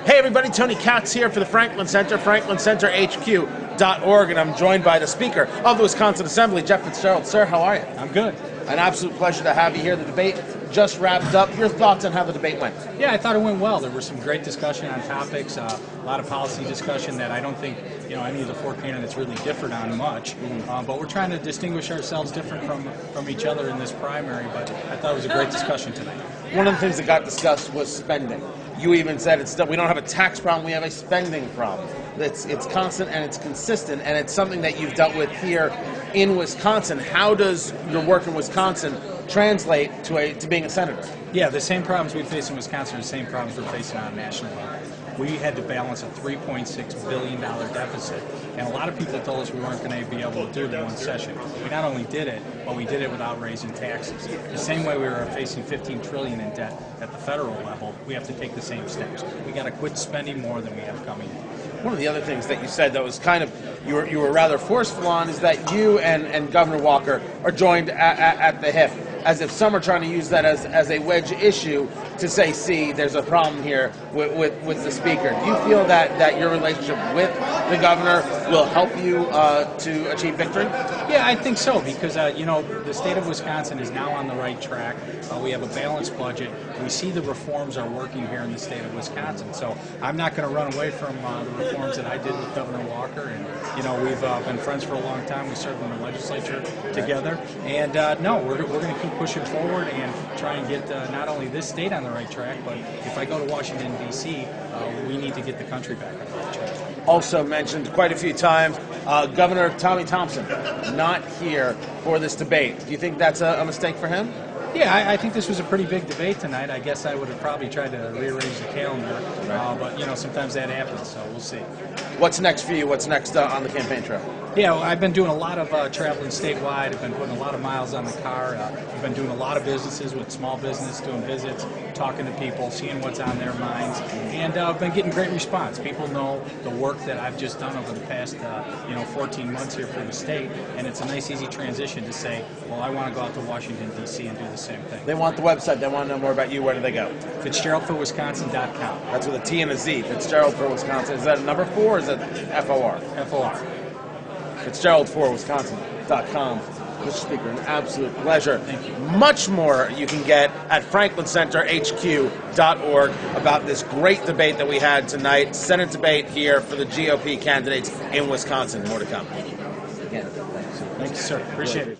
Hey everybody, Tony Katz here for the Franklin Center, franklincenterhq.org, and I'm joined by the Speaker of the Wisconsin Assembly, Jeff Fitzgerald. Sir, how are you? I'm good. An absolute pleasure to have you here. The debate just wrapped up. Your thoughts on how the debate went? Yeah, I thought it went well. There was some great discussion on topics, a lot of policy discussion that I don't think any of the four candidates really differed on much. But we're trying to distinguish ourselves different from each other in this primary. But I thought it was a great discussion tonight. One of the things that got discussed was spending. You even said we don't have a tax problem, we have a spending problem. It's constant and it's consistent, and it's something that you've dealt with here in Wisconsin. How does your work in Wisconsin translate to being a senator? Yeah, the same problems we face in Wisconsin are the same problems we're facing on a national level. We had to balance a $3.6 billion deficit, and a lot of people told us we weren't going to be able to do it in one session. We not only did it, but we did it without raising taxes. The same way we were facing $15 trillion in debt at the federal level, we have to take the same steps. We got to quit spending more than we have coming in. One of the other things that you said that was kind of you were rather forceful on is that you and Governor Walker are joined at the hip, as if some are trying to use that as a wedge issue to say, see, there's a problem here with the Speaker. Do you feel that your relationship with the Governor will help you to achieve victory? Yeah, I think so, because the state of Wisconsin is now on the right track. We have a balanced budget. We see the reforms are working here in the state of Wisconsin. So I'm not going to run away from the reforms that I did with Governor Walker. And we've been friends for a long time. We served in the legislature together. And no, we're going to keep pushing forward and try and get not only this state on the right track, but if I go to Washington, D.C., we need to get the country back on the right track. Also mentioned quite a few times, Governor Tommy Thompson not here for this debate. Do you think that's a mistake for him? Yeah, I think this was a pretty big debate tonight. I guess I would have probably tried to rearrange the calendar, but sometimes that happens, so we'll see. What's next for you? What's next on the campaign trail? Yeah, well, I've been doing a lot of traveling statewide. I've been putting a lot of miles on the car. I've been doing a lot of businesses with small business, doing visits, talking to people, seeing what's on their minds, and I've been getting great response. People know the work that I've just done over the past 14 months here for the state, and it's a nice, easy transition to say, well, I want to go out to Washington, D.C. and do the same thing. They want the website. They want to know more about you. Where do they go? FitzgeraldForWisconsin.com. That's with a T and a Z. Fitzgerald for Wisconsin. Is that a number 4 or is it FOR? FOR. FitzgeraldForWisconsin.com. Mr. Speaker, an absolute pleasure. Thank you. Much more you can get at franklincenterhq.org about this great debate that we had tonight. Senate debate here for the GOP candidates in Wisconsin. More to come. Again, thank you, sir. Appreciate it.